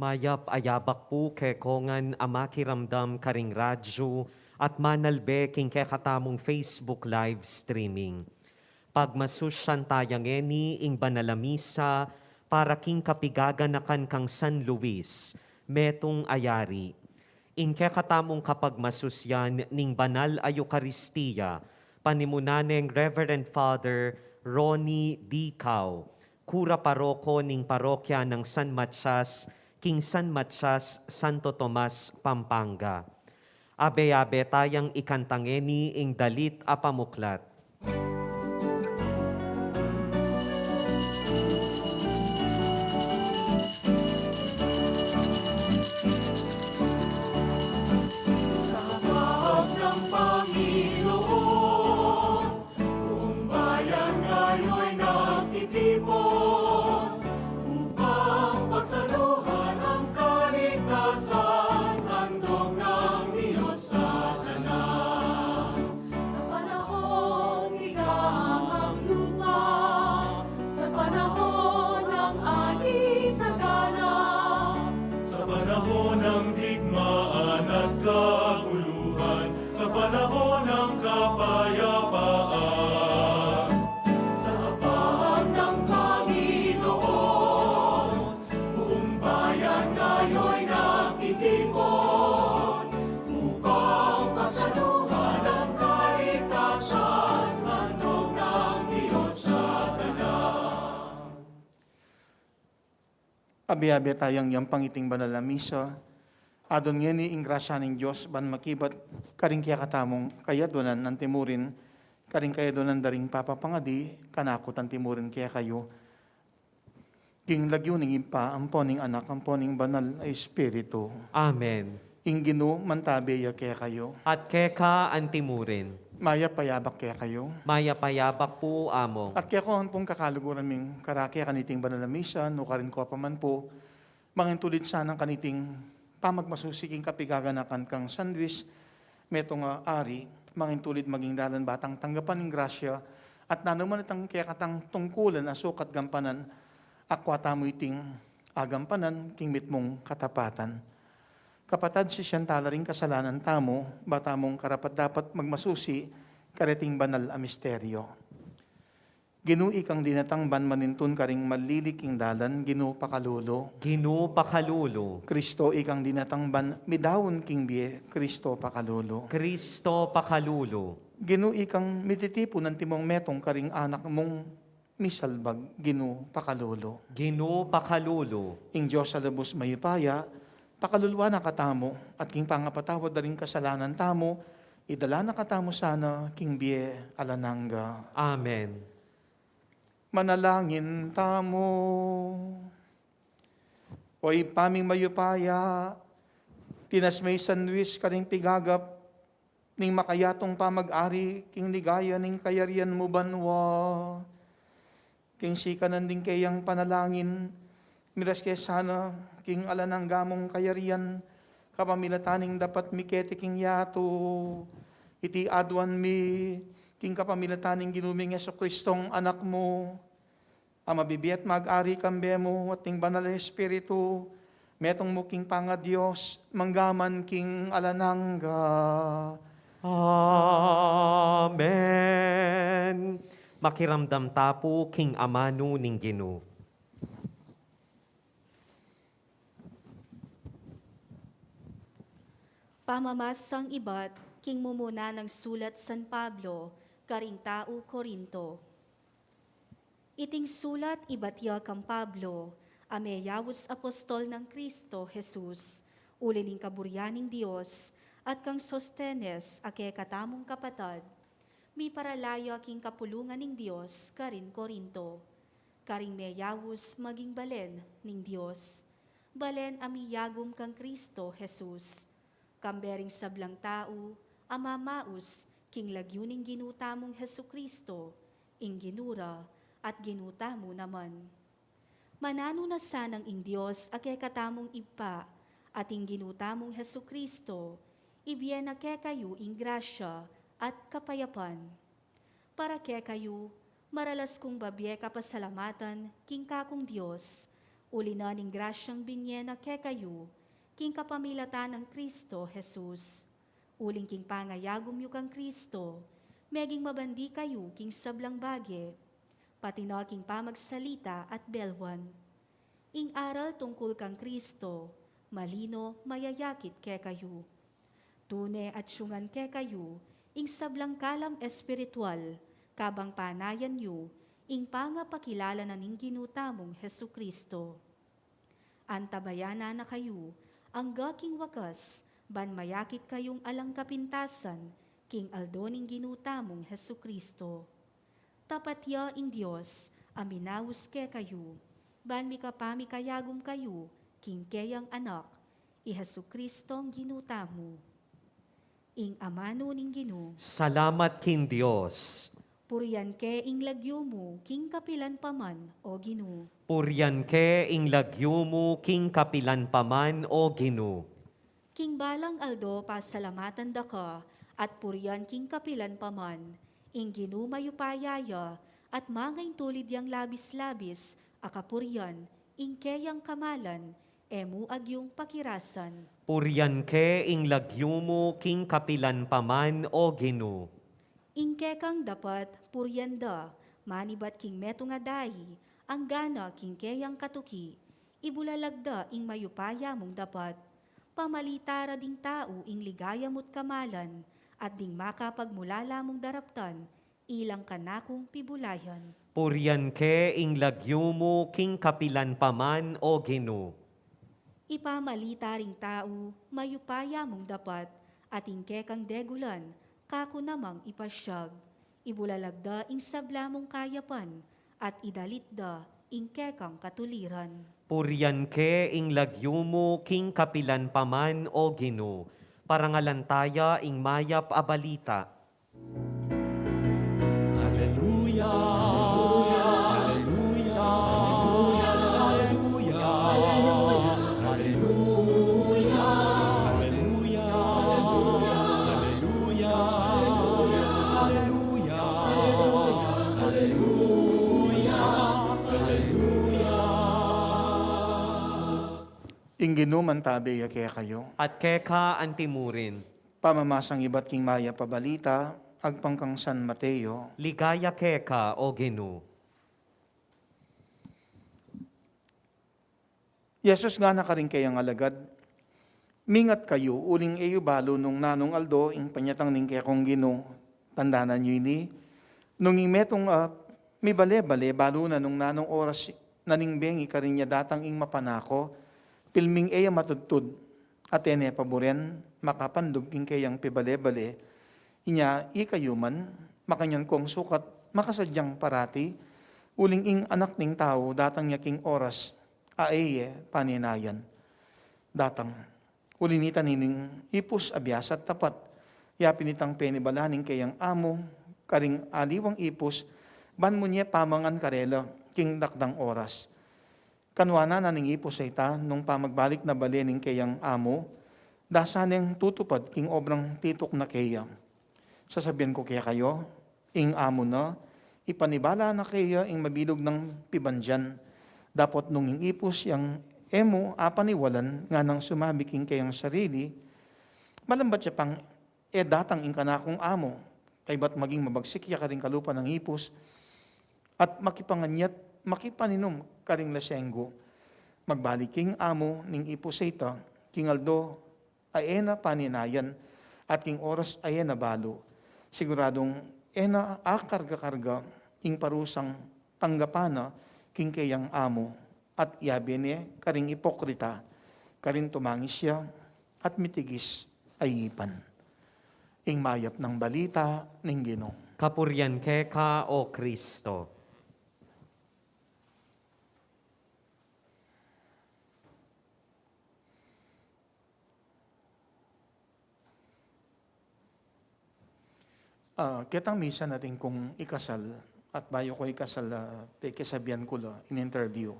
Mayap ayabak po kekongan ama kiramdam karing radyo at manalbe king kekatamong Facebook live streaming. Pagmasusyan tayangeni ing banalamisa para king kapigaganakan kang San Luis, metong ayari. Ing kekatamong kapagmasusyan ning banal a Eucharistia, panimunaneng Reverend Father Ronnie D. Cao, Kura Paroko ning Parokya ng San Matias, King San Matias, Santo Tomas, Pampanga. Abe-abe tayang ikantangeni ing dalit a pamuklat. Abi-abi tayang yang pangiting banal na misa, adon ngeni ing grasya ng Diyos, ban makibat, karing kaya katamong, kaya donan ng timurin, karing kaya donan daring papapangadi, kanakutan timurin kaya kayo, king lagyo ning impa, amponing anak, amponing banal na Espiritu. Amen. Ing ginu, mantabeya kaya kayo, At keka antimurin, maya payabak kaya kayo, mayapayabak po among. at kaya ko pong kakaluguran ming karakya kaniting banal na misa, no karin ko pa man po, mangintulit sanang kaniting pamagmasusiking kapigaganakan kang San Luis, metong ari, mangintulit maging dalan batang tanggapan ng grasya, at nanuman itang kaya katang tungkulan na sukat gampanan, akwata mo iting agampanan, king mitmong katapatan. Kapatad si Siyantala ring kasalanan tamo, batamong karapat dapat magmasusi, karating banal a misteryo. Ginu ikang dinatang ban manintun karing maliliking dalan, ginu pakalulo. Ginu pakalulo. Kristo ikang dinatang ban midawon king biye, Kristo pakalulo. Kristo pakalulo. Ginu ikang mititipo ng timong metong karing anak mong misalbag, ginu pakalulo. Ginu pakalulo. Ing Diyos sa labos mayupaya, pakalulwa na katamo, at king pangapatawad na rin kasalanan tamo, idala na katamo sana, king biye alananga. Amen. Manalangin tamo. Oy paming mayupaya, tinasmay San Luis karing pigagap, ning makayatong pamag-ari, king ligaya ning kayarian mo banwa. King sikanan din kayang panalangin, miras kaya sana, king alanang gamong kayarian, kapamilataning dapat mikete king yato, iti adwan mi, king kapamilataning ginuming Yeso Kristong anak mo, ang mabibiyat mag-ari kambe mo, at ting banal na Espiritu, metong mo king panga Diyos, manggaman king alanangga. Amen. Makiramdam tapo king amano ning Ginu. Pamamasang ibat, king mumuna ng sulat San Pablo, karing tao Korinto. Iting sulat ibatya kang Pablo, ameyawos apostol ng Kristo Jesus, ulining kaburyaning Diyos, at kang Sostenes, ake katamong kapatad, mi paralaya king kapulungan ng Diyos, karin Korinto, karing meyawos maging balen ning Diyos, balen amiyagom kang Kristo Jesus, kambering sablang tao, amamaus, king lagyuning ginutamong Hesu Kristo, ing ginura, at ginutamo naman. Manano na sanang ing Diyos, ake katamong ipa, at ing ginutamong Hesu Kristo, ibiyan na ke kayo ing grasya, at kapayapan. Para ke kayo, maralas kong babye kapasalamatan, king kakong Diyos, uli na ning grasyang binyena ke kayo, king kapamilatan ng Kristo Jesus. Uling king pangayagom yu kang Kristo, meging mabandi kayo king sablang bage, pati na king pamagsalita at belwan. Ing aral tungkol kang Kristo, malino mayayakit ke kayo. Tune at syungan ke kayo, ing sablang kalam espiritual, kabang panayan yu, ing pangapakilala na ning ginutamong Hesu Kristo. Antabayana na kayo, ang gaking wakas, ban mayakit kayong alang kapintasan, king aldo ning ginutamong Hesu Kristo. Tapatya ing Diyos, aminawus ke kayo, ban mikapami kayagum kayo, king kayang anak, i Hesu Kristong ginutamo. Ing amano ning Gino, Salamat kin Diyos. purian ke ing lagyo mo, king kapilan paman, o Gino. Puryan ke ing lagyo mo king kapilan paman o Gino. King balang aldo pasalamatan da ka, at purian king kapilan paman, ing ginumayo payaya, at mangain tulid yang labis-labis, akapurian, ing kayang kamalan, emu agyong pakirasan. Puryan ke ing lagyo mo king kapilan paman o Gino. Ing kekang dapat puryanda, manibat king meto nga dayi, ang gana king kayang katuki, ibulalagda ing mayupaya mong dapat, pamalitara ding tao ing ligaya mo't kamalan, at ding makapagmulala mong daraptan, ilang kanakong pibulayan. Puryan ke ing lagyo mo king kapilan paman o Gino. Ipamalita ring tao, mayupaya mong dapat, at ing kekang degulan, kako namang ipasyag, ibulalagda ing sabla mong kayapan, at idalitda ing kekang katuliran. Puryan ke ing lagyo mo king kapilan paman o Gino. Parangalantaya ing mayap a balita. Hallelujah. Hallelujah. Hallelujah. Hallelujah. Hallelujah. Hallelujah. Hallelujah. Hallelujah. Hallelujah. Ing ginuman tabi kaya kayo, At keka antimurin. pamamasang iba't king maya pabalita, agpangkang San Mateo, Ligaya keka o Gino. Yesus nga na karing kayang alagad, mingat kayo, uling eyo balo nung nanong aldo, ing panyatang ning kekong Gino, tandanan nyo ini, nung imetong mi bale-bale, balo na nung nanong oras naning bengi karing niya datang ing mapanako, pilming eya matudtud, at ene paboren, makapandog king kayang pibale-bale, inya ikayuman, makanyan kong sukat, makasadyang parati, uling ing anak ning tao, datang niya king oras, aeye paninayan. Datang, ulinita nining ipus abyasat tapat, yapinitang penibalaning kayang amo, karing aliwang ipus, ban mo niya pamangan karela, king dakdang oras. Kanwana na ning ipus ay ta, nung pamagbalik na balening kayang amo, dasaneng tutupad king obrang titok na kayang. Sasabihan ko kaya kayo, ing amo na, ipanibala na kaya ing mabilog ng pibandyan, dapat nung ing ipus yang emo apaniwalan nga nang sumabiking kayang sarili, malambat siya pang datang ing kanakong amo, kay ba't maging mabagsik ya karing kalupa ng ipus, at makipanganyat, makipaninom karing lasenggo, magbaliking amo ning ipus ay ta, king aldo ay ena paninayan, at king oras ay ena balo, siguradong ena akarga-karga, ing parusang tanggapana, king kayang amo, at iabene karing ipokrita, karing tumangis siya, at mitigis ay ipan. Ing mayap ng balita ning Ginoo. Kapuryan keka o Kristo. Kitang misa natin kung ikasal, at bayo ko ikasal, kisabihan ko la, in interview.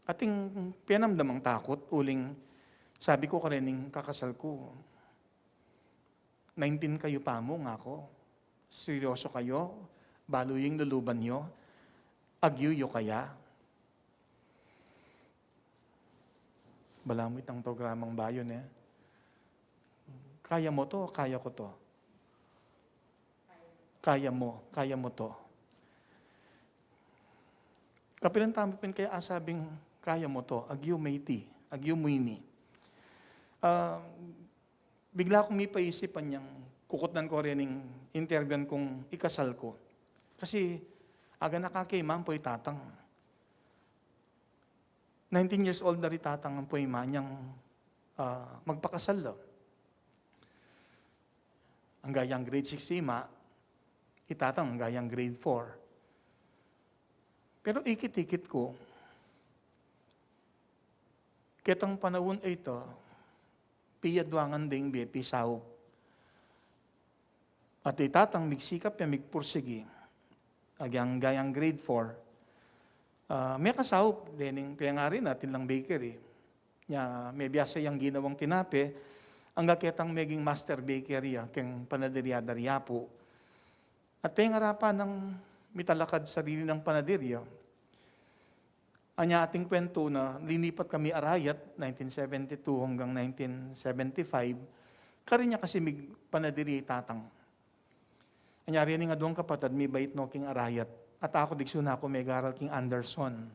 Ating pinamdamang takot, uling sabi ko karening kakasal ko, 19 kayo pa mo nga ako, seryoso kayo, balo yung luluban nyo, agyuyo kaya. Balamit ang programang bayon eh. Kaya mo to, kaya ko to. Kaya mo to. Kapilang tamapin kaya asabing kaya mo to, agyo mayti, agyo muini. Bigla akong may paisipan niyang kukutnan ko rin yung interviewan kong ikasal ko. Kasi aga nakakay po'y tatang. 19 years old na rin tatang ang po'y niyang magpakasal daw. Ang gayang grade 6 si itatang ang gayang grade 4. Pero ikit-ikit ko, kitang panahon ito, piyadwangan ding pisaw. At itatang migsikap ya migpursigi, agyang gayang grade 4, may kasawp, dining kaya nga rin natin lang bakery. May biyasa yung ginawang tinape, ang gaketang meging master bakery, keng panaderya darya po. At kaya harapan ng mitalakad sarili ng panaderya, anya ating kwento na linipat kami Arayat, 1972 hanggang 1975, karinya kasi mig panaderya tatang. Anya rin nga doon kapatid, may bait no king Arayat. At ako digsuna ako may garal king Anderson.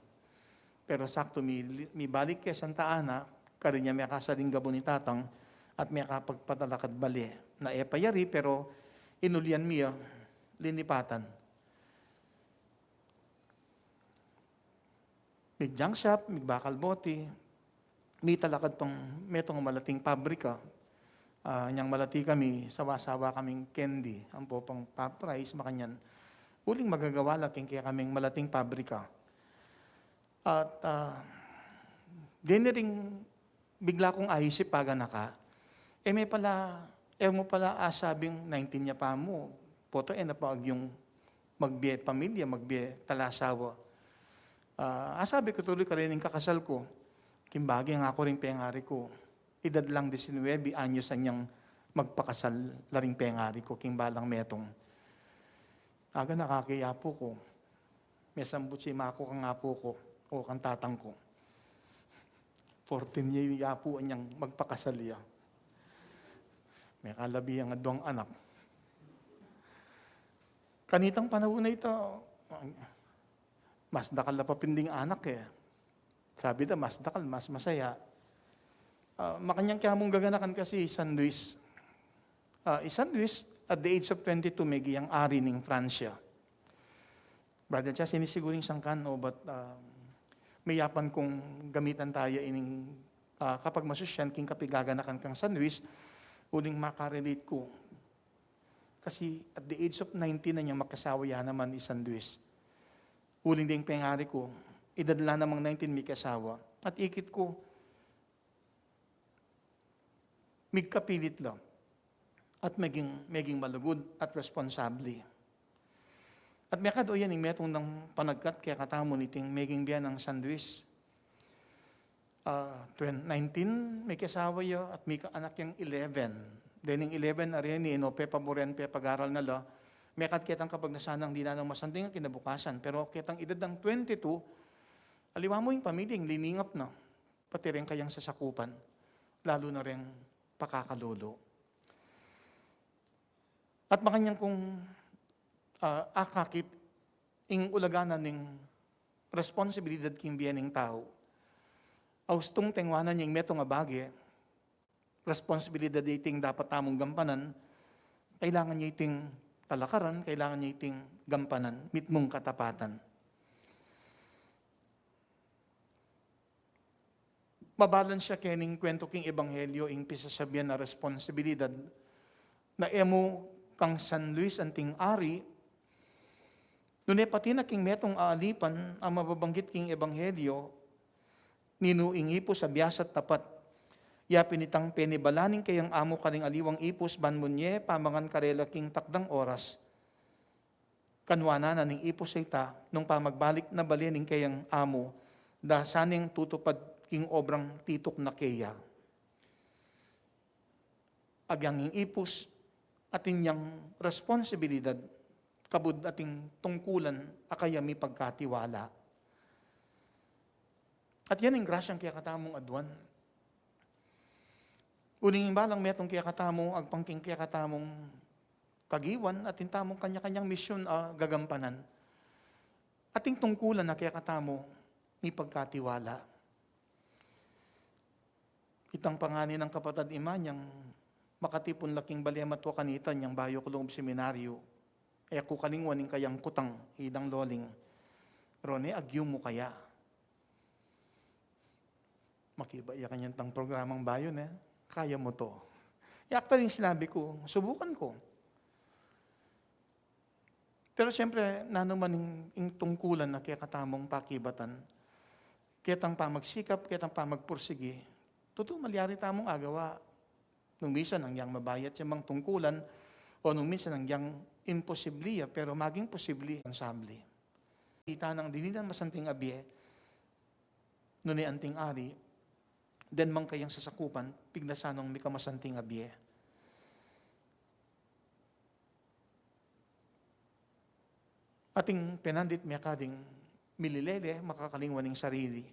Pero sakto, mi balik kay Santa Ana, karinya may kasaling gabo ni tatang, at may kapagpatalakad bali na epayari, pero inulian miya, linipatan. May junk shop, may bakal boti, may talakad tong metong malating pabrika. Niyang malati kami, sawa-sawa kaming candy, ang popang pa-price, makanyan. Uling magagawa laking kaya kaming malating pabrika. At diniring bigla kong ayisip paga naka, may pala, mo pala asabing 19 niya pa mo, poto na pag yung magbiye pamilya, magbiye talasawa. Asabi ko tuloy ka rin yung kakasal ko, kimbagi nga ako rin pengari ko, edad lang 19 anyos anyang magpakasal laring pengari ko, kimbalang metong. Aga nakakaya po ko, may sambut si mako kang apo ko, o kang tatang ko. 14 year yapo niyang magpakasal ya. May kalabi ang adwang anak. Kanitang panahon na ito, mas dakal na papinding anak eh. Sabi na, mas dakal, mas masaya. Makanyang kaya mong gaganakan kasi San Luis. San Luis, at the age of 22, may giyang ari ng Fransya. Brother Chas, sinisiguring sangkan, but may yapan kong gamitan tayo ining kapag masusyan, king kapigaganakan kang San Luis, uling makarelate ko. Kasi at the age of 19 na niya magkasawa yan naman ni San Luis. Uling ding pengari ko, idadala namang 19 may kasawa. At ikit ko, migkapilit lang. At maging malugod at responsable. At may kado yan, metong ng panagkat, kaya katamo niting maging biyan ng San Luis. 19, may kasawa yo, at may anak yung 11. Then yung 11 na rin, paboren, pagaral na la, may katang kapag nasanang di na nang masanding ang kinabukasan. Pero kitang edad ng 22, aliwa mo yung pamilyang liningap na, pati rin kayang sasakupan, lalo na rin pakakalolo. At makanyang kung akakit, ing ulaganan ng responsibilidad king biyan ng tao, austong tengwanan yung metong abage, responsibilidad iting dapat tamong gampanan, kailangan niya iting talakaran, kailangan niya iting gampanan, mitmong katapatan. Mabalance siya kening kwento king ebanghelyo, ing pisasabihan na responsibilidad, na emo kang San Luis anting ari, nunay pati na king metong aalipan, ang mababanggit king ebanghelyo, ninuing ipos sa biyasat tapat. Yapin itang penibalaning kayang amo karing aliwang ipos banmunye pamangan karela king takdang oras. Kanwana na ning ipos ay ta nung pamagbalik na balining kayang amo da saning tutupad king obrang titok na kaya. Agyang ing ipos atin yang responsibilidad kabud ating tungkulan akayami pagkatiwala. At yan ang grasyang kaya katamong adwan. Uling imbalang metong kaya katamo, agpangking kaya katamong kagiwan, at intamong kanya-kanyang misyon gagampanan. Ating tungkulan na kaya katamo, ni pagkatiwala. Itang pangani ng kapatid ima niyang makatipon laking baliamatwa kanita niyang bayo kulong seminaryo. Ako kalingwaning kayang kutang, idang loling. Rone, agyo mo kaya. Makiba iya kanyang tang programang bayo na, kaya mo to. Actually, sinabi ko, subukan ko. Pero siyempre, nanuman yung tungkulan na kaya katamong pakibatan, kaya tang pamagsikap, kaya tang pamagpursige, totoo malyari tamong agawa. Nung minsan ang yang mabayat siya mang tungkulan, o nung minsan ang yang imposibliya, pero maging posible, responsable. Kita ng dinidan masanting abye, nuni anting ari, den mang kayang sasakupan, piglasanong may kamasanting abye. Ating penandit may kading mililele, makakalingwaning sarili.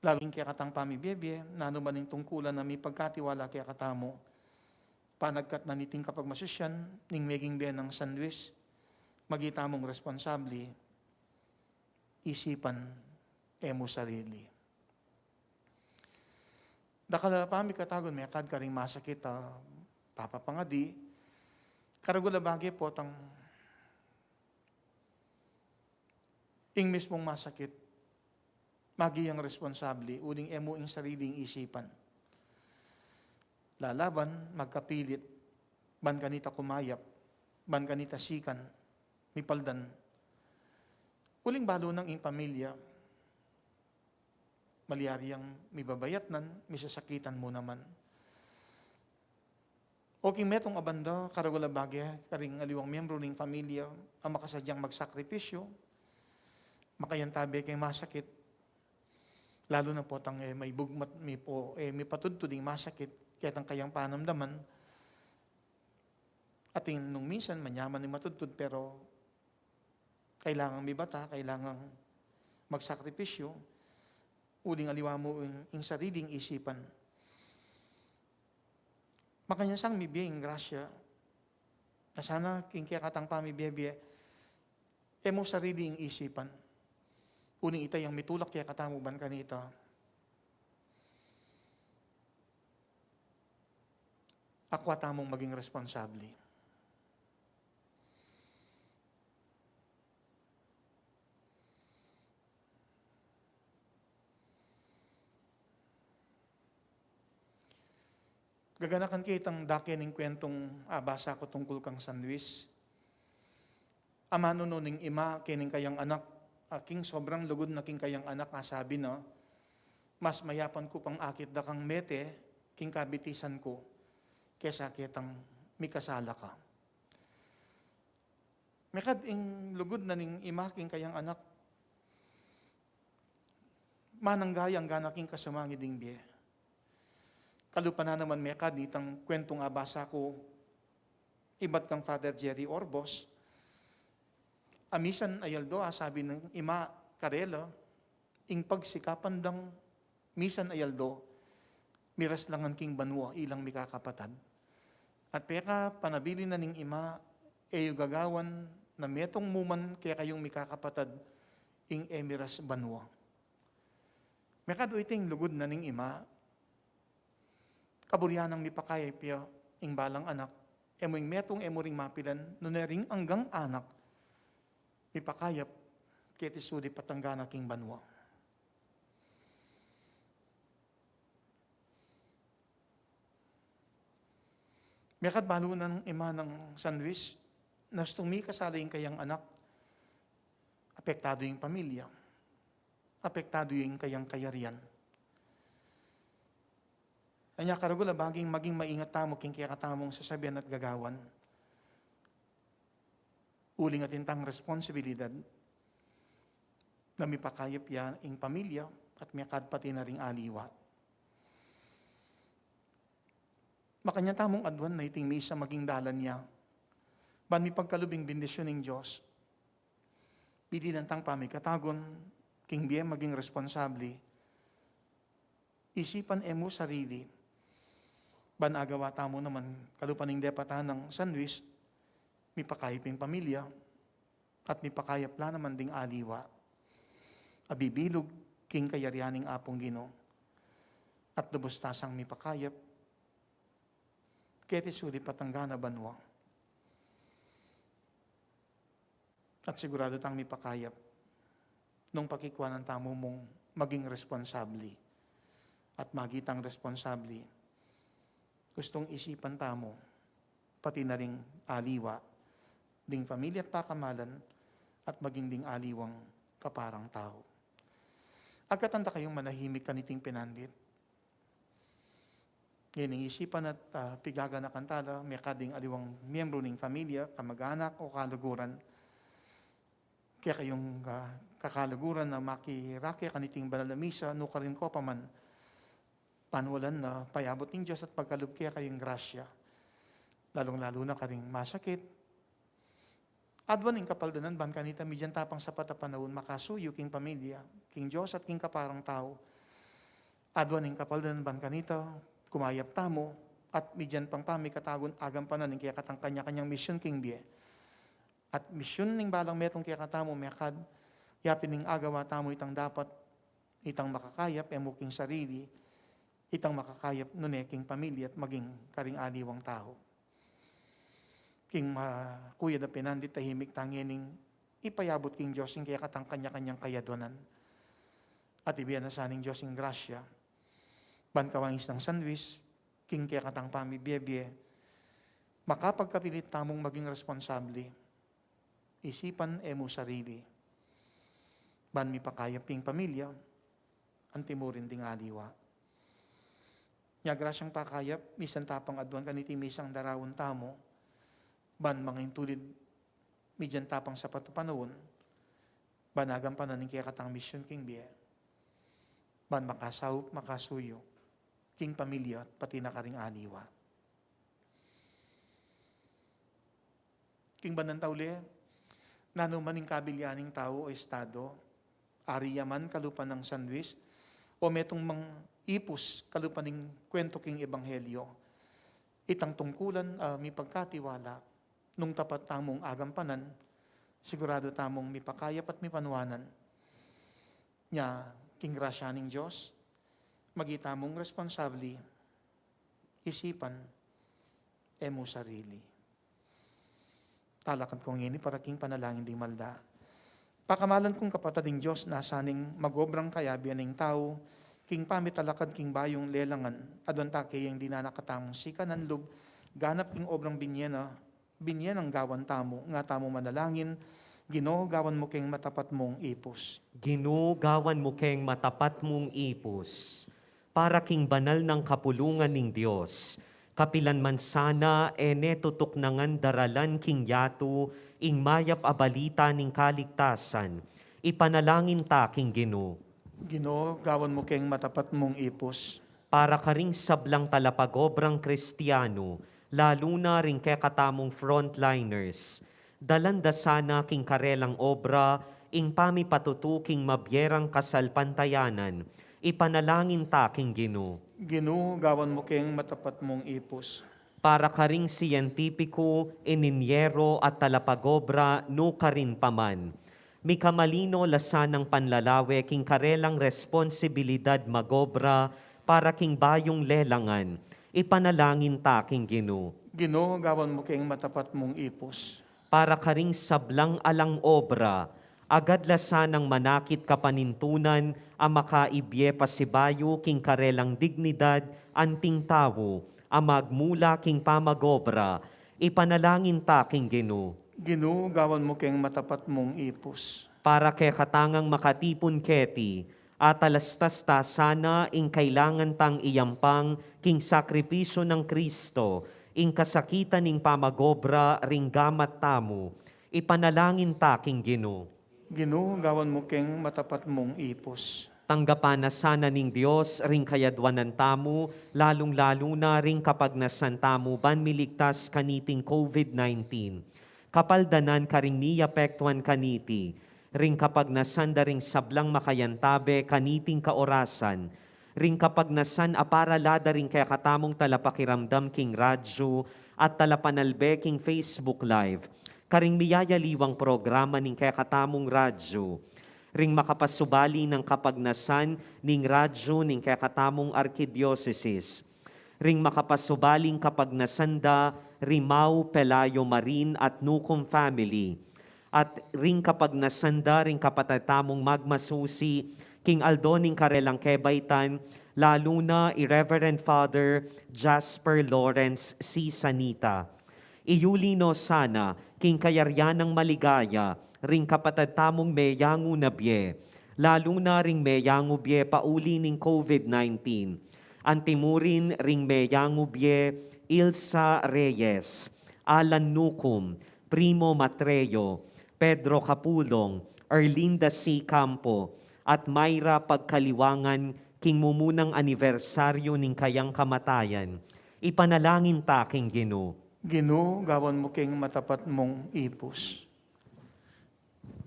Lalong kaya katang pamibiyebye, nanumaning tungkulan na may pagkatiwala kaya katamo, panagkat na niting kapag masasyan, ning meging biyan ng San Luis, magitamong responsable, isipan, emo sarili. Dakala pami katagon, may akad ka rin masakit, papapangadi, karagula bagay po, ing mismong masakit, magiyang responsable, uling emo ing sariling isipan. Lalaban, magkapilit, ban kanita kumayap, ban kanita sikan, mipaldan. Uling balo ng ing pamilya, maliyariyang mibabayatnan, misasakitan mo naman. Okay, metong abanda, karagula bagay, karing aliwang miyembro ng pamilya, ang makasadyang magsakripisyo, makayantabi kay masakit, lalo na po tang may bugmat, may patudtuding masakit, kaya tang kayang panamdaman, ating nung minsan, manyaman ni matudtud, pero kailangang may bata, kailangang magsakripisyo, uling aliwa mo yung sariling isipan. Makanya sang mibiyeng grasya, na sana kaya katang pamibiyebye, emo sariling isipan. Uning ita yung mitulak kaya katamuban kanita. Akwa tamong maging responsable. Gaganakan kitang dakin ng kwentong basa ko tungkol kang San Luis. Amano no ning ima kining kayang anak, aking sobrang lugod na king kayang anak, sabi na, mas mayapan ko pang akit da kang mete, king kabitisan ko, kesa kitang mikasala ka. Mekad ing lugod na ning ima king kayang anak, mananggayang gana king kasamangi ding biye. Kalupa na naman mekad itang kwentong abasa ko, ibat kang Father Jerry Orbos, amisan ayaldo, sabi ng ima Karela, ing pagsikapan dang misan ayaldo, miras langan king banwa, ilang mikakapatad. At peka panabili na ning ima, eyo gagawan na metong muman kaya kayong mikakapatad, ing emiras banwa. Mekado iting lugod na ning ima, kaburyanang mipakayay piya, ing balang anak, emoing metong emoring mapilan, nunering anggang anak, mipakayap, kaya tisudi patanggana king banwa. Mekad balo ng ima ng San Luis, nastong may kasalaing kayang anak, apektado yung pamilya, apektado yung kayang kayarian. Kanya karagula baging maging maingat tamo king kaya katamong sasabihan at gagawan. Uling at intang responsibilidad na mipakayap yan ing pamilya at miyakad pati na ring aliwa. Makanya tamong adwan na iting misa maging dalan niya. Ban mi pagkalubing bendisyon ng Diyos, bidinantang pamikatagon, king biye maging responsable, isipan emo sarili, Ban agawa tamo naman, kalupaning depatahan ng San Luis, may pakayaping pamilya, at may pakayap la naman ding aliwa. Abibilog, king kayarianing apong Ginoo, at lubustasang may pakayap, kete suli patanggana banwa. At sigurado tang may pakayap, nung pakikwa ng tamo mong maging responsabli, at magitang responsabli, gustong isipan tamo, pati na ring aliwa, ding pamilya at pakamalan, at maging ding aliwang kaparang tao. Agkatanda kayong manahimik kaniting pinandit. Yan ang isipan at pigaga na kantala, may kading aliwang miyembro ng pamilya, kamag-anak o kaluguran. Kaya kayong kakalaguran na makirakya kaniting banal na misa, no karin ko pa man, panwalan na payabot ng Diyos at pagkalub kaya kayong grasya. Lalong-lalo na karing masakit. Adwan ng kapaldanan, ban kanita midyan tapang sapat na panahon, makasuyo king pamilya, king Diyos at king kaparang tao. Adwan ng kapaldanan, ban kanita, kumayap tamo, at midyan pang pamikatagon agam panan, kaya katang kanya-kanyang misyon king biye. At misyon ng balang metong kaya katamo, mekad, yapin ng agawa tamo itang dapat, itang makakayap, emuking sarili, itang makakayap nuneking pamilya at maging karing aliwang tao. King kuya da pinandit tahimik tangining ipayabot king Diyos yung kaya katang kanya-kanyang kayadonan. At ibiyan na saning Diyos yung grasya. Bankawangis ng San Luis, king kaya katang pamibiyebye, makapagkapilit tamong maging responsable, isipan emo sarili. Ban mi pakayap king pamilya, antimurin ding aliwa. Nya grasyang pakayap, misan tapang adwan kaniti misang darawon tamo, ban mga intulid, midyan tapang sa patupanawon, banagam pa na ng kaya katang misyon king biye, ban makasawp, makasuyo, king pamilya, pati na karing aliwa. King banan tauli, nanuman ng kabilyaning tao o estado, ariyaman kalupan ng San Luis, o metong mang ipus kalupan ng kwento king ebanghelyo, itang tungkulan may pagkatiwala, nung tapat tamong agampanan, sigurado tamong may pakayap at may panwanan, nya king grasya ng Diyos, magita mong responsabli, isipan, emo sarili. Talakan kong ini para king panalangin di malda. Pakamalan kong kapatading Diyos na saning magobrang kayabian ng tao, king pamitalakad king bayong lelangan, adon take yung dinanakatamong sika ng lub, ganap king obrang binyan ang gawan tamo, nga tamo manalangin, Ginoo gawan mo keng matapat mong ipos. Ginoo gawan mo keng matapat mong ipos, para king banal ng kapulungan ng Diyos. Kapilan man sana, tutok nangan daralan king yato, ing mayap abalita ning kaligtasan. Ipanalangin ta king Ginoo. Ginoo gawan mo keng matapat mong ipos. Para karing sablang talapagobrang Kristiyano, lalo na rin kay katamong frontliners, dalanda sana king karelang obra, ing pamipatutuking mabyerang kasalpantayanan, ipanalangin ta king Ginoo. Ginoo gawan mo keng matapat mong ipos. Para karing siyentipiko, ininyero at talapagobra, no karin paman. Mikamalino lasanang panlalawe king karelang responsibilidad magobra, para king bayong lelangan, ipanalangin ta king Ginoo. Ginoo gawan mo keng matapat mong ipos. Para karing sablang alang obra, agad lasanang manakit kapanintunan, ang makaibye pasibayo king karelang dignidad, anting tawo, ang magmula king pamagobra, ipanalangin ta king Ginoo. Ginoo gawan mo keng matapat mong ipos. Para kay katangang makatipon keti, atalastas ta sana ing kailangan tang iyampang king sakripisyo ng Kristo, ing kasakitan ning pamagobra ring gamat tamo, ipanalangin ta king Ginoo. Ginoo gawan mo keng matapat mong ipos. Tanggapan na sana ning Dios ring kayadwanan tamo, lalong-lalo na ring kapag nasan tamo ban miligtas kaniting COVID-19. Kapaldanan karing miyapektuan kaniti, ring kapag nasanda ring sablang makayantabe kaniting kaorasan, ring kapag nasan aparalada ring kaya katamong talapakiramdam king radyo at talapanalbe king Facebook Live, karing miyayaliwang programa ning kaya katamong radyo, ring makapasubali ng kapagnasan ning radyo ning kaya katamong arkidiocesis, ring makapasubaling kapagnasanda Rimao, Pelayo, Marin at Nucom family, at ring kapagnasanda ring kapatatamong magmasusi King Aldoning Karelang Kebaytan, lalo na Irreverend Father Jasper Lawrence C. Sanita. Iulino sana king kayaryanang maligaya ring kapatatamong meyangu nabye, lalo na ring meyangu bye pauli ning COVID-19. Antimurin ring meyangu bye Ilsa Reyes, Alan Nucum, Primo Matreo, Pedro Capulong, Erlinda C. Campo, at Mayra Pagkaliwangan king mumunang anibersaryo ning kayang kamatayan. Ipanalangin ta king Ginoo. Ginoo, gawan mo king matapat mong ipus.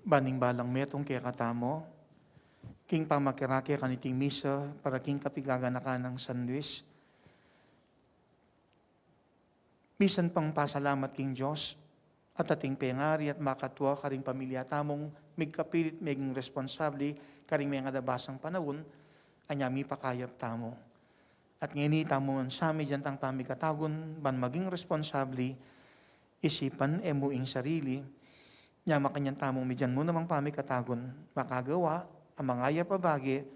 Baning balang metong kaya katamo, king pamakirake kaniting misa para king kapigaganakan ng San Luis. Bisan pang pasalamat king Diyos at ating pengari at makatwa karing pamilya tamong migkapilit meging responsable karing mga dabasang panahon, anyami pakayap tamo. At ngayon tamo man sami dyan tang pamikatagon, ban maging responsable, isipan emuing sarili, nya makanyang tamong midyan mo namang pamikatagon, makagawa, ang mangayap abagi,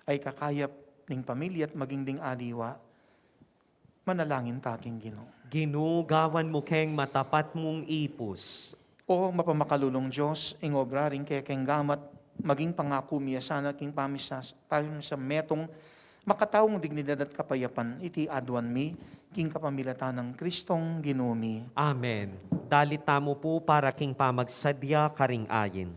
ay kakayap ning pamilya at maging ding aliwa, manalangin taking Ginoo. Ginoo, gawan mo keng matapat mong ipus. O mapamakalulong Diyos, ing obra rin kaya keng gamat, maging pangako miya sana king pamisas, tayo sa metong makataong dignidad at kapayapan, iti adwan mi, king kapamilatan ng Kristong Ginoo mi. Amen. Dalita mo po para king pamagsadya karing ayin.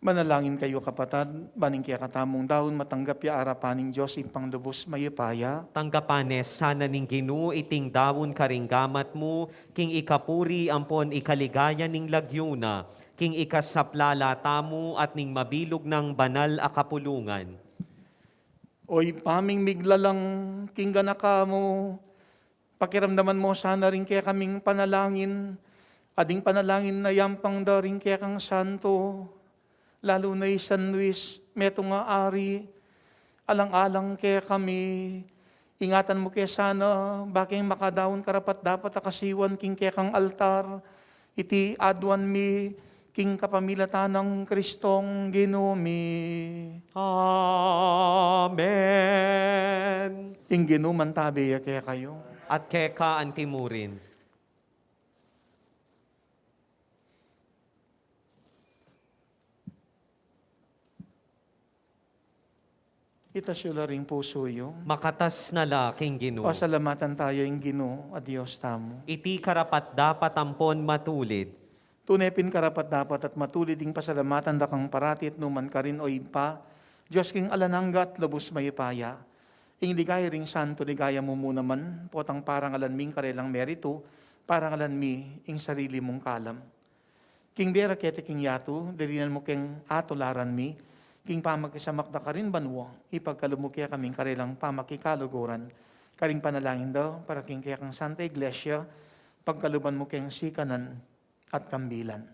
Manalangin kayo kapatad, baning kaya katamong daon matanggap ya arapaning Diyos ipang lubos mayupaya. Tanggapanes sana ning Ginoo iting dawon karinggamat mo, king ikapuri ampon ikaligaya ning lagyuna, king ikasaplala tamo at ning mabilog ng banal a kapulungan. Oy paming miglalang king ganaka mo, pakiramdaman mo sana rin kaya kaming panalangin, ading panalangin na yampang da rin kaya kang santo, lalo na San Luis, meto nga ari, alang-alang kaya kami, ingatan mo kaya sana, baking makadaon karapat dapat akasiwan king kaya kang altar, iti adwan mi, king kapamilatan ng Kristong Ginoo mi. Amen. Ing Ginoo man tabi kaya kayo. At keka antimurin. Itasyo ring puso yo. Makatas na la king Ginoo. Pasalamatan tayo ing Ginoo, a Diyos tamo. Iti karapat dapat ampon matulid. Tunepin karapat dapat at matulid ing pasalamatan dakang paratit numan ka rin o ipa. Diyos king alanangga at lubos mayipaya. Ing ligaya ring santo, ligaya mo muna man, potang parang alan ming karelang merito, parang alan mi ing sarili mong kalam. King bera kete king yato, dirinan mo king atularan mi, king pamakisamak da karin banwa, ipagkalumukya kaming karilang pamakikaluguran. Karing panalangin daw, para king kaya kang Santa Iglesia, pagkaluban mo kayang sikanan at kambilan.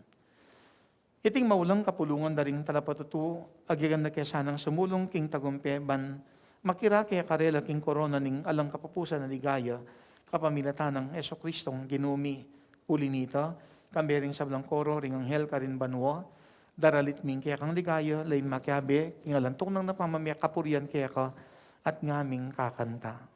Iting maulang kapulungan daring talapatutu, agigan na kaya sanang sumulong king tagumpeban, makira kaya karela king korona ning alang kapupusan na ligaya, kapamilatan ng Yeso Kristong ginumi, ulinita, kambering sablang koro, ring anghel karin banwa, daralit ming kaya kang ligaya, lain makiabe, king alantong nang napamamaya kapurian kaya ka, at ngaming kakanta.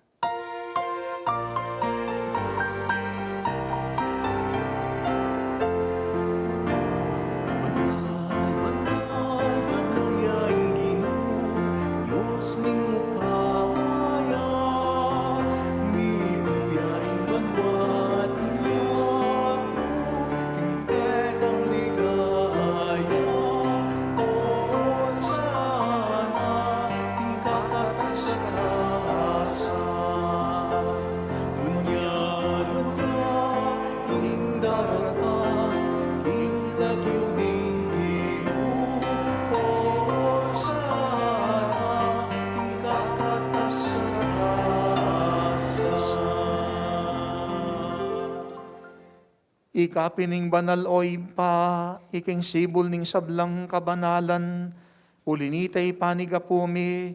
Ikapining banal oy pa, iking sibol ning sablang kabanalan, ulinitay panigapumi,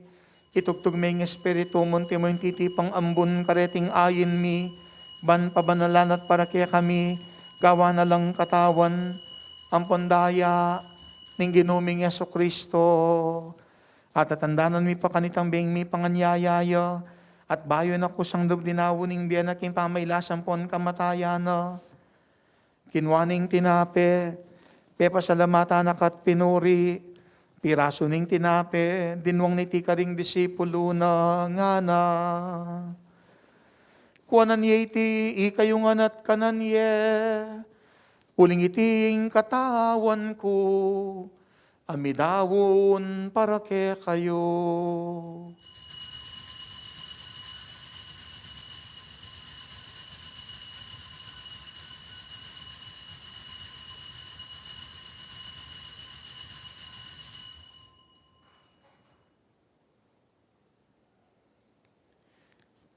itugtog may ng espiritu, munti mo yung titipang ambun, kareting ayin mi, ban pabanalan at para kaya kami, gawa na lang katawan, ang pondaya, ning ginuming Yeso Kristo, at atandanan mi pa kanitang beng mi panganyayaya, at bayo na kusang dinawo ning biyan na king pamaylasan pon kamatayana, kinwaning tinape, pepasalamata na kat pinuri, piraso ning tinape, dinwang niti karing disipulo na ngana. Kuanan ye iti, ikayong anat kanan ye, uling iting katawan ko, amidawon para ke kayo.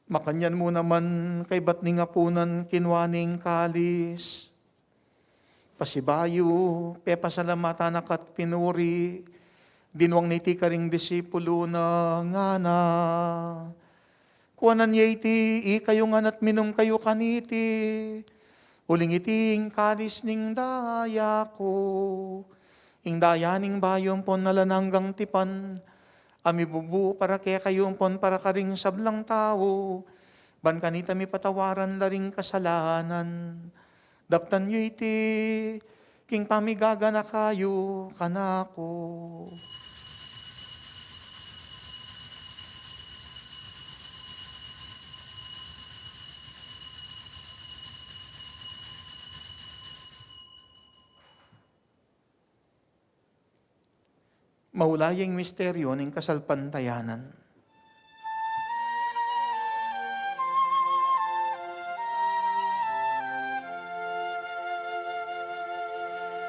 Makanyan mo naman kay batning apunan kinwaning kalis. Pasibayo, pepasalamata na kat pinuri, dinwang niti karing disipulo na ngana. Kuanan niya iti, ikayong anat minum kayo kaniti, uling iting kalis ning daya ko, ing daya ning bayon pon nalananggang tipan, ami bubu para kaya kayong pon para karing sablang tao, ban kanita mi patawaran laring kasalanan. Daptan yu iti, king pamigaga na kayo kanako. Maulayang misteryo ng kasalpantayanan.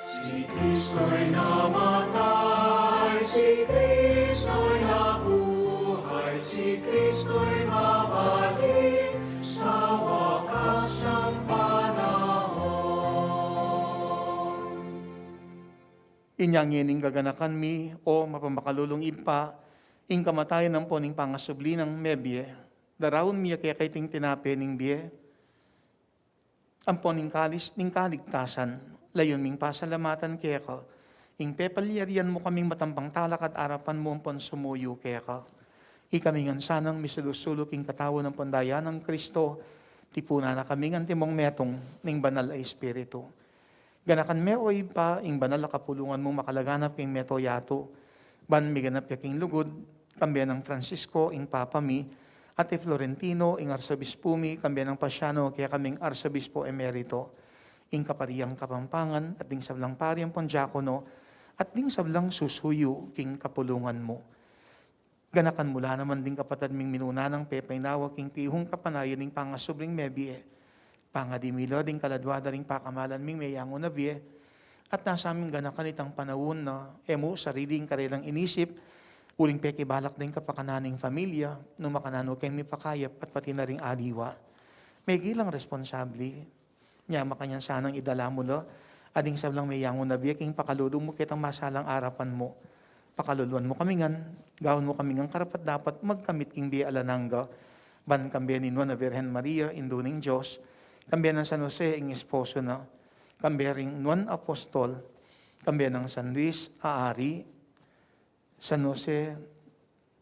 Si Kristo'y namatay, si Kristo'y nabuhay, si Kristo'y mabalik sa wakas ng panahon. Inyang yening gaganakan mi, o mapamakalulong ipa, ing kamatayan ng poning pangasubli ng mebye, darawon miya kaya kaiting tinape ning biye, ang poning kalis ning kaligtasan, layon ming pasalamatan kaya ka, ing pepalyarian mo kaming matambang talak at arapan mo ang pon sumuyo kaya ka, ikamingan sanang misulusulok ing katawan ng pondaya ng Kristo, tipuna na kaming antimong metong ning banal ay espiritu. Ganakan me oy pa, ing banal na kapulungan mo makalaganap king meto yato, ban miganap king lugod, kambiyan ng Francisco, ing Papa mi, at Florentino, ing Arsobispo mi, kambiyan ng Pasiano, kaya kaming Arsobispo Emerito, ing kapariyang Kapampangan, at ing sablang pariyang Pondiakono, at ing sablang susuyo, king kapulungan mo. Ganakan mula naman ding kapatad ming minuna ng pepay-nawak, king tihong kapanayan, ing pangasubring mebie, pangadimilo ding kaladwada ring pakamalan ming mayango na biye, At nasa amin gana kanitang panahon na emo sariling karilang inisip, uling pekibalak din kapakananing familia, no makanano kay mi pakayap at pati na ring aliwa. May gilang responsabli, niya makanyan sanang idala mo lo, ading sablang may yangon na biyaking pakalulong mo kitang masalang arapan mo. Pakaluluan mo kami ngan, gawon mo kami ngan karapat dapat magkamit king di alanangga, ban kambiyan ni na Virgen Maria, induning Diyos, kambiyan ng San Jose, ing esposo na, kambiyan ring Nuan Apostol, kambiyan ng San Luis, Aari, San Jose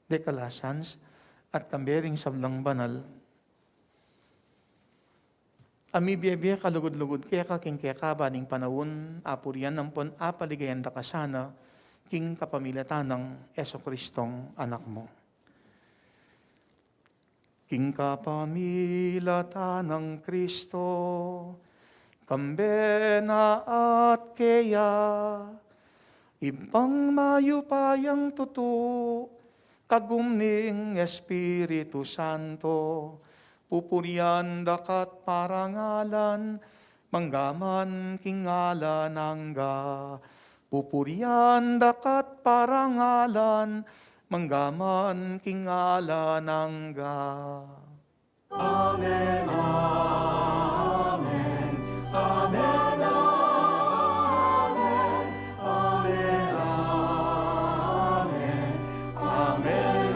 de Calasans, at kambiyan ring Sablang Banal. Ami biya kalugod-lugod kaya king kaya baning panahon, apurian ng pon apaligayan da kasana, king kapamilatan ng Eso Kristong anak mo. King kapamilatan ng Kristo, kambena at kaya, ibang mayupayang tutu, kagumning Espiritu Santo, pupurian dakat parangalan, manggaman kingala nangga, pupurian dakat parangalan, manggaman kingala nangga. Amen, amen, amen, amen, amen, amen, amen, amen.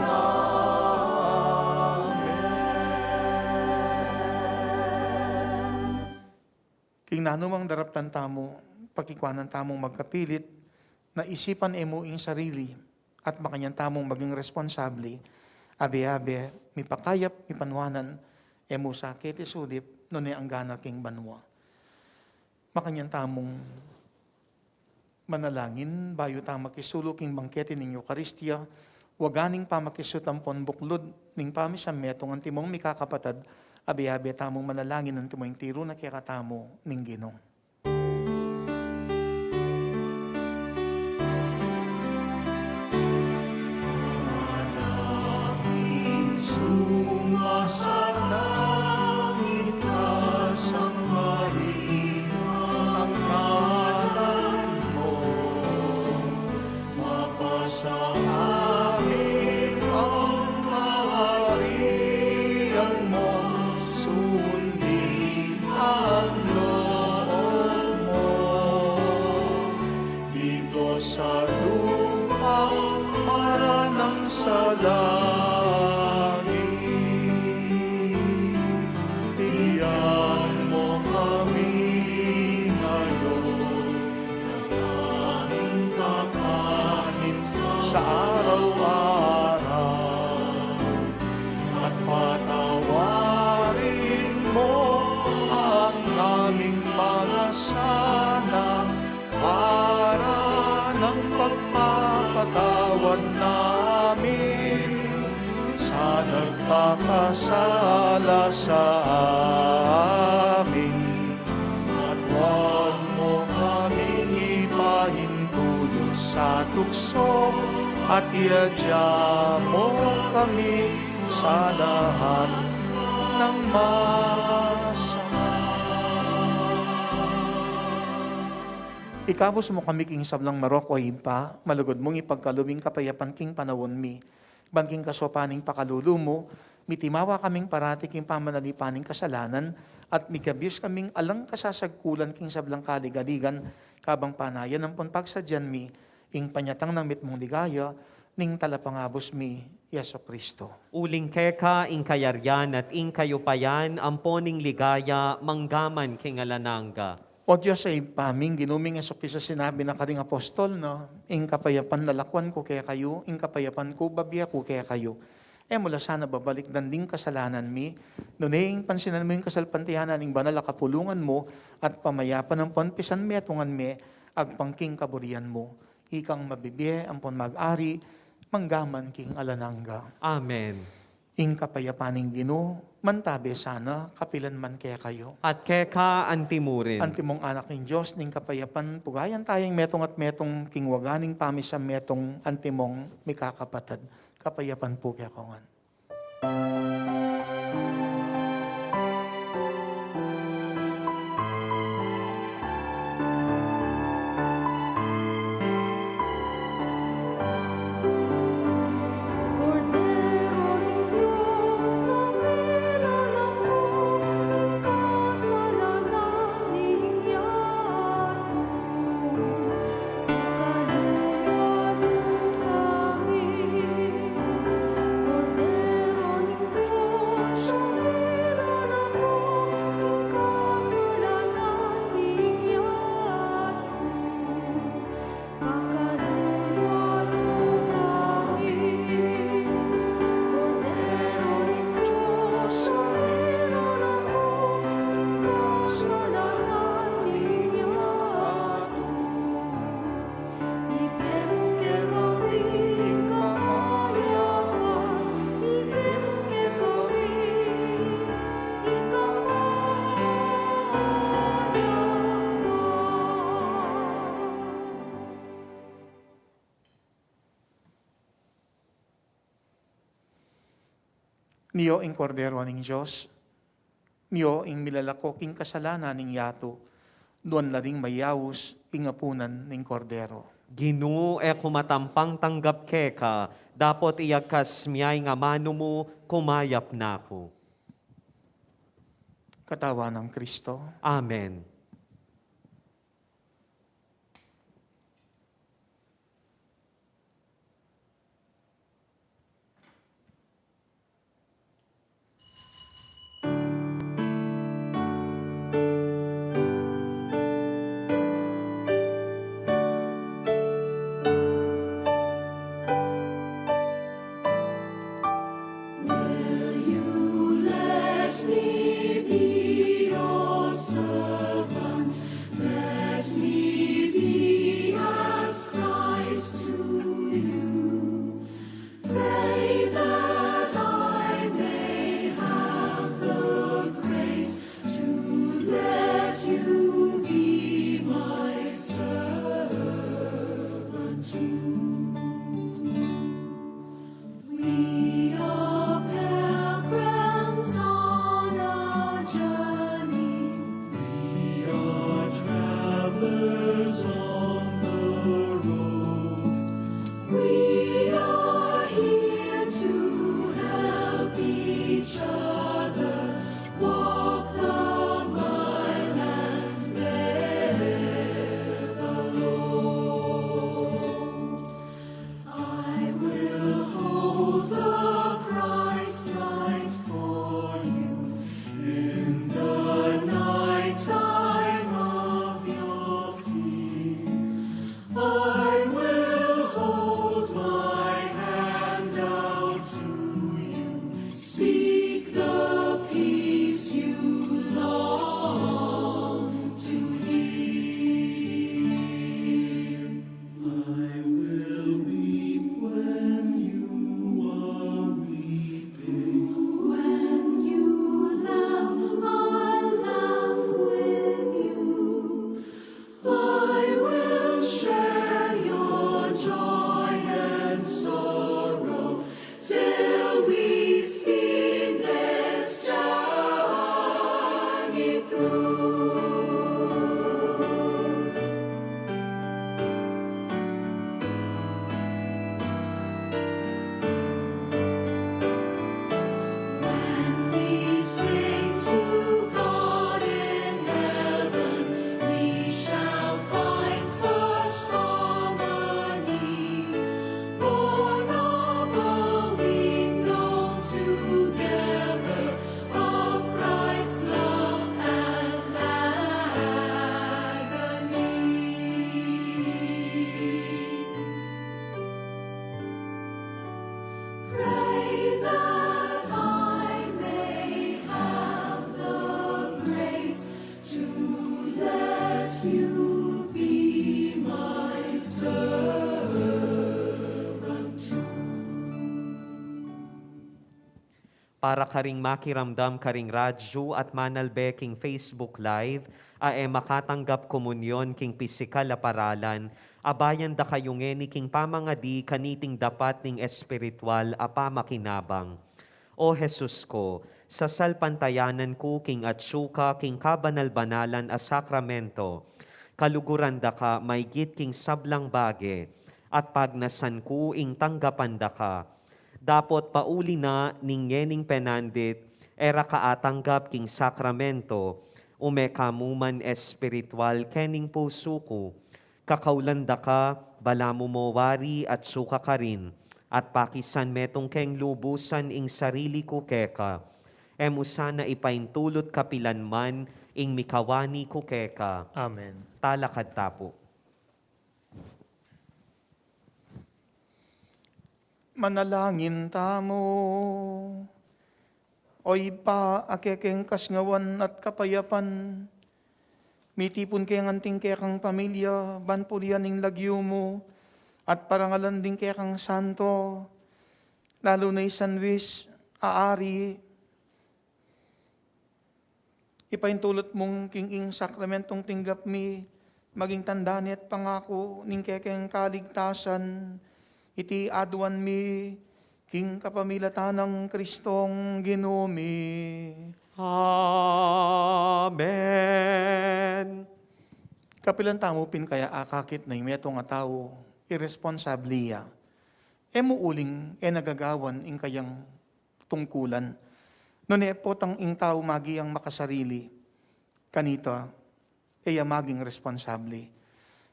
King nanumang daraptan tamo, pagkikwanan tamong magkapilit, na isipan emo ing sarili, at makanyang tamong maging responsable, abe-abe, mipakayap, mipanwanan, emo sakit isudip, nune ang gana king banwa. Makanyang tamong manalangin, bayo tama kisulo king bangkete ning Eucharistia, waganing pamakisutampon buklod, ning pamisametong ang timong mikakapatad, abe-abe tamong manalangin ng timoing tiro na kikatamo ning Ginoo. Sumasalangin ka sa marina, ang ngalan mo, mapasa amin ang kaharian mo, sundin ang loob mo, dito sa lupa para ng salat. Sa araw-araw at patawarin mo ang aming mga sala para ng pagpapatawad namin sa nagkakasala sa amin, at huwag mo kaming ipahintulot sa tukso, at iadya mo kami sa lahat ng masama. Ikabos mo kami king sablang marok o himpa, malugod mong ipagkaluming kapayapan king panawon mi, banking kasopaning pakalulu mo, mitimawa kaming parati king pamanalipaning kasalanan, at mikabiyos kaming alang kasasagkulan king sablang kaligaligan, kabang panayan ng pagsadyan mi, ing panyatang ng mitmong ligaya, ning talapangabos mi, Yeso Kristo. Uling keka, ing kayaryan at ing kayupayan, amponing ligaya, manggaman king alanangga. O Diyos ay paming, ginuming Yeso Kristo sinabi na karing apostol, no? Ing kapayapan lalakwan ko kaya kayo, ing kapayapan ko babya ko kaya kayo. Mula sana babalik danding kasalanan mi, nuning pansinan mo yung kasalpantihanan ing banal kapulungan mo, at pamayapan ng ponpisan mi atungan mi, agpangking kaburian mo. Ikang mabibiye, ampon mag-ari, manggaman king alanangga. Amen. Ing kapayapaning Ginoo, mantabe sana, kapilan man kaya kayo. At keka, antimurin. Antimong anak ng Diyos, ning kapayapan, pugayan tayong metong at metong king waganing pamisa metong antimong mikakapatad. Kapayapan po kaya kongan. Niyo ing kordero ning Diyos, niyo ing milalako king kasalanan ning yato, duan lading mayawos ing apunan ning kordero. Ginoo kumatampang tanggap keka, dapot iyagkas miyay nga mano mo, kumayap na ako. Katawan ng Kristo. Amen. Para karing makiramdam karing radyo at manalbeking Facebook Live, makatanggap komunyon king pisikal a paralan, abayan da kayong king pamangadi kaniting dapat ning espiritual a pamakinabang. O Jesus ko, sa salpantayanan ko king atsuka king kabanal-banalan a sakramento, kaluguran da ka maygit king sablang bage, at pagnasan ko ing tanggapan da ka, dapot pauli na ningyening penandit, era kaatanggap king sakramento, umekamuman espiritual kening puso ko, kakaulanda ka, balamu mo wari at suka ka rin, at pakisan metong keng lubusan ing sarili ko keka, emusana ipaintulot kapilanman ing mikawani ko keka. Amen. Talakad tapo. Manalangin tamo. Oy pa, akekeng kasngawan at kapayapan. Mitipon kayang anting kekang pamilya, banpurian ning lagyo mo, at parangalan din kekang santo, lalo na San Luis, aari. Ipaintulot mong king sakramentong tinggap mi, maging tandani at pangako ning kekeng kaligtasan, iti aduan mi, King kapamilatan ng Kristong ginumi. Amen. Kapilan tamupin kaya akakit na imetong nga tao, irresponsabliya. Emo uling nagagawan ing kayang tungkulan. Noon potang ing tao magi ang makasarili. Kanita, maging responsable.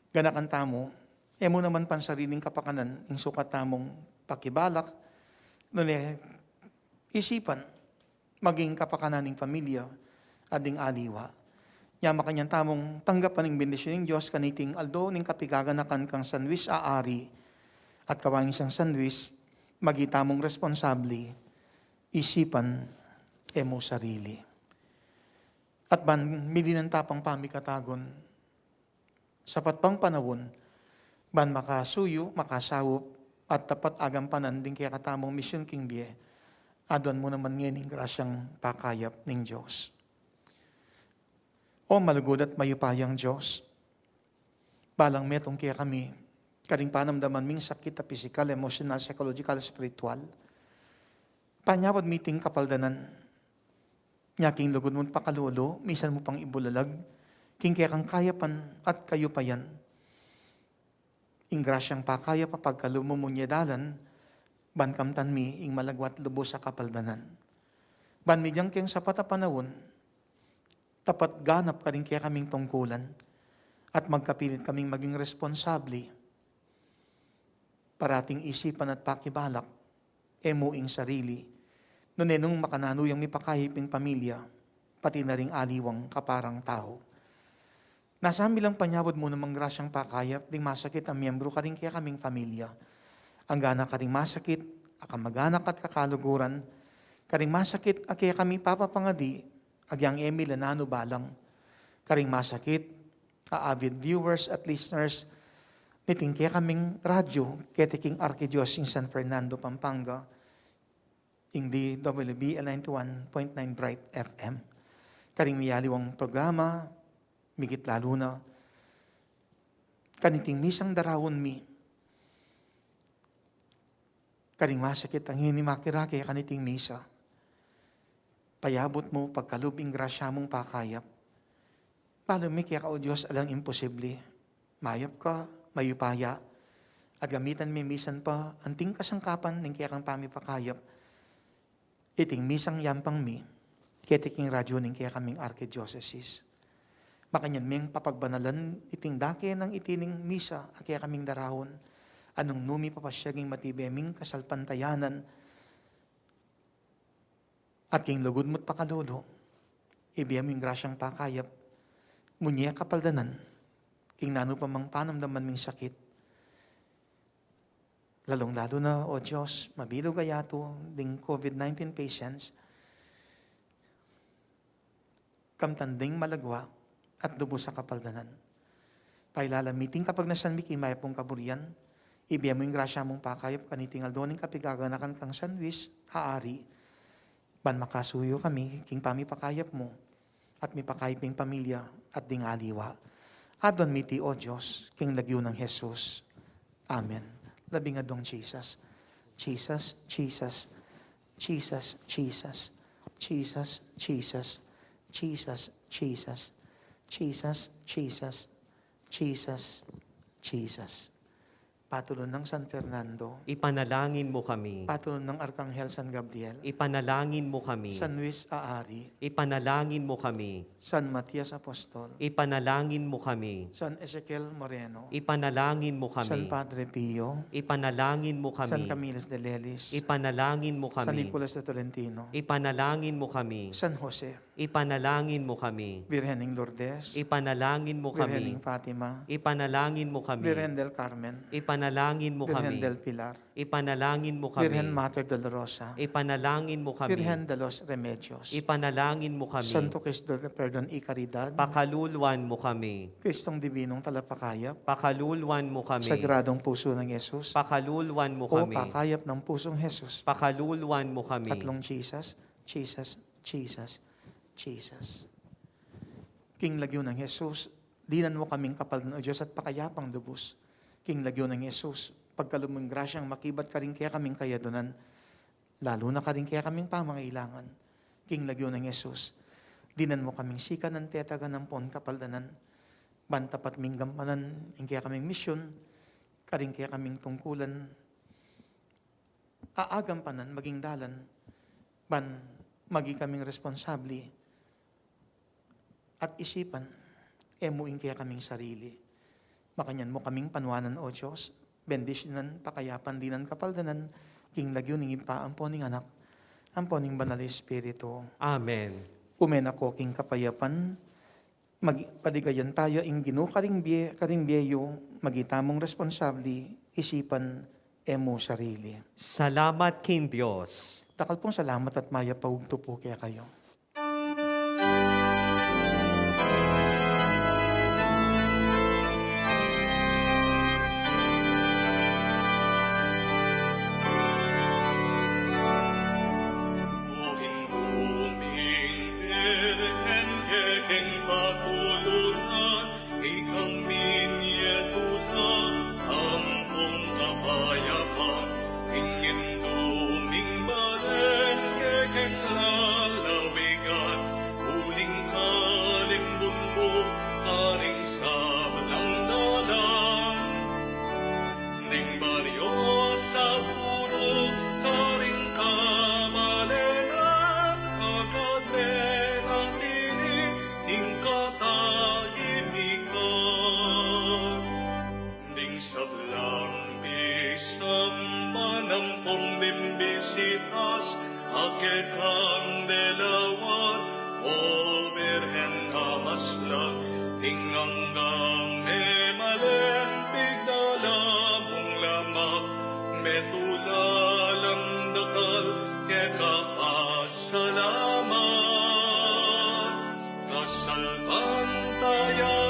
Ganakan tamo, emo naman pansariling kapakanan, ing sukat tamong pakibalak, noon isipan, maging kapakanan ng pamilya, ading aliwa. Yama kanyang tamong tanggapan ng bendisyon ng Diyos, kaniting aldo ng kapigaganakan kang sanwis aari, at kawang isang sanwis, magitamong responsable, isipan, emo sarili. At ban, mili ng tapang pamikatagon, sapat pang panawon, ban makasuyo, makasawop, at tapat agampanan din kaya katamong mission king biye, adon mo naman ngayon ng grasyang pakayap ng Diyos. O malugod at mayupayang Diyos, balang metong kaya kami, karing panamdaman ming sakit na physical, emotional, psychological, spiritual, panyawad meeting kapaldanan, nyaking lugod mo pakalolo, misan mo pang ibulalag, king kaya kang kayapan at kayo pa yan. Ingrasyang pakaya pa pagkalumumunyedalan, ban kamtan mi, ing malagwat lubos sa kapaldanan. Ban mi diyang kiyang sapat na panahon, tapat ganap ka rin kaya kaming tungkulan at magkapilit kaming maging responsable parating isipan at pakibalak, emuing sarili, nung makananuyang may pakahiping pamilya, pati na ring aliwang kaparang tao. Nasa bilang panyawad mo namang grasyang pakayap, ding masakit ang miyembro ka rin kaya kaming pamilya. Ang gana ka ring masakit, akamaganak at kakaluguran, karing masakit, kaya kami papapangadi, agyang Emil Anano Balang, karing masakit, avid viewers at listeners, niting kaya kaming radyo, ketiking Arkidios in San Fernando, Pampanga, ing DWB 91.9 Bright FM. Karing miyaliwang programa, migit lalo na, kaniting misang darawon mi, karing masakit ang hinimakirake kaniting misa, payabot mo pagkalubing grasya mong pakayap. Paano mi kaya ka o Diyos alang imposible? Mayap ka, mayupaya, at gamitan mi misan pa, anting kasangkapan ng kaya kang pamipakayap, iting misang yampang mi, ketiking radyo ng kaya kaming Archdiocese. Makanyan ming papagbanalan, iting dake ng itining misa, kaya kaming darahon, anong numi papasyaging matibeming kasalpantayanan, at king lugod mo't pakalolo, ibiyam yung grasyang pakayap, munya kapaldanan, king nano pa mang panamdaman ming sakit. Lalong-lalo na, O Diyos, mabilog ayato, ding COVID-19 patients, kamtanding malagwa, at lubos sa kapaldanan. Pailalamiting kapag nasan mikimay pong kaburian, ibiyam yung grasya mong pakayap, kaniting aldoning kapigaganakan kang sanwis, aari, ban makasuyo kami, king pamipakayap mo, at may pakayaping pamilya, at ding aliwa. Adon miti, O Diyos, king lagyo ng Jesus. Amen. Labing adong Jesus. Jesus, Jesus, Jesus, Jesus, Jesus, Jesus, Jesus, Jesus, Jesus, Jesus, Jesus, Jesus. Patulon ng San Fernando, Ipanalangin mo kami. patulon ng Arkanghel San Gabriel, Ipanalangin mo kami. San Luis Aari, Ipanalangin mo kami. San Matias Apostol, Ipanalangin mo kami. San Ezekiel Moreno, Ipanalangin mo San kami. Padre Pio, Ipanalangin mo San kami. Camillus de Lelis, Ipanalangin mo San kami. Nicolas de Tolentino, Ipanalangin mo kami. San Jose, Ipanalangin mo kami. Virgening Lourdes, Ipanalangin mo Virgening kami. Fatima, Ipanalangin mo kami. Virgen del Carmen, Ipanalangin mo Virgen kami. del Pilar, Ipanalangin mo Virgen kami. Mater Dolorosa, Ipanalangin mo kami. Virgen de los Remedios, Ipanalangin mo kami. Santo Cristo de Perdon y Caridad, Pakaluluan mo kami. Kristong Dibinong Talapakayap, Pakaluluan mo kami. Sagradong Puso ng Yesus, Pakaluluan mo o kami. pakayap ng pusong Jesus, Pakaluluan mo kami. tatlong Jesus, Jesus, Jesus, Jesus. King lagyo ng Jesus, dinan mo kaming kapal ng Diyos at pakayapang lubos. King lagyo ng Jesus, pagkalumong grasyang makibat ka rin kaya kaming kayadunan, lalo na ka rin kaya kaming pamangailangan. King lagyo ng Yesus, dinan mo kaming sika ng tetaga ng pon kapaldanan, bantapat ming gampanan, kaya kaming misyon, karing kaya kaming tungkulan, aagampanan, maging dalan, maging kaming responsable, at isipan, emuin kaya kaming sarili. Makanyan mo kaming panwanan, O Diyos, bendisyonan, pakayapan, dinan, kapaldanan, king lagyo ning impaan po ning anak, ang po ning banal Espiritu. Amen. Umen ako king kapayapan, padigayan tayo ing Ginoo karing biyeyo, magitamong responsable, isipan, emo sarili. Salamat kin Diyos. Takal pong salamat at maya paugto po kaya kayo. Bimbisitas, akekang delawan, o Virgen kamaslang, tinganggang emalen, pigdalamong lamak, metulalang dakal, kekapasalamat, kasalpantaya,